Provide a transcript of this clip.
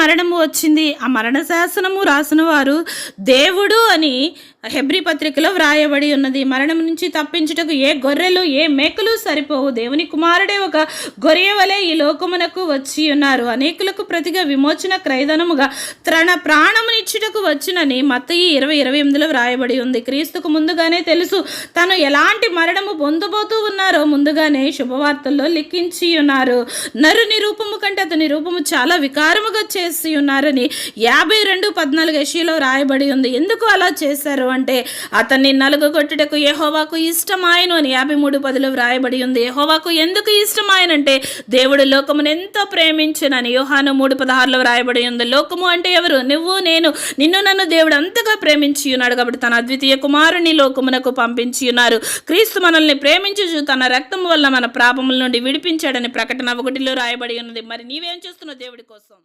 మరణము వచ్చింది. ఆ మరణ శాసనము రాసిన వారు దేవుడు అని హెబ్రీ పత్రికలో వ్రాయబడి ఉన్నది. మరణం నుంచి తప్పించుటకు ఏ గొర్రెలు ఏ మేకలు సరిపోవు. దేవుని కుమారుడే ఒక గొర్రె వలె ఈ లోకమునకు వచ్చి ఉన్నారు. అనేకులకు ప్రతిగా విమోచన క్రయధనముగా తన ప్రాణమునిచ్చుటకు వచ్చినని మత్తయి 20:28లో వ్రాయబడి ఉంది. క్రీస్తుకు ముందుగానే తెలుసు తను ఎలాంటి మరణము పొందబోతూ ఉన్నారో ముందుగానే శుభవార్తల్లో లిఖించి ఉన్నారు. నరుని రూపము కంటే అతని రూపము చాలా వికారముగా చేసి ఉన్నారని 52:14 యెషయాలో రాయబడి ఉంది. ఎందుకు అలా చేశారు అంటే అతన్ని నలుగగొట్టుటకు యెహోవాకు ఇష్టమాయను అని 53:10లో వ్రాయబడి ఉంది. యెహోవాకు ఎందుకు ఇష్టమాయనంటే దేవుడు లోకమును ఎంతో ప్రేమించునని యోహాను 3:16లో వ్రాయబడి ఉంది. లోకము అంటే ఎవరు? నువ్వు నేను. నిన్ను నన్ను దేవుడు అంతగా ప్రేమించి ఉన్నాడు కాబట్టి తన అద్వితీయ కుమారుని లోకమునకు పంపించి ఉన్నారు. క్రీస్తు మనల్ని ప్రేమించుచు తన రక్తము వల్ల మన పాపముల నుండి విడిపించాడని ప్రకటన 1లో రాయబడి ఉన్నది. మరి నీవేం చేస్తున్నావు దేవుడి కోసం?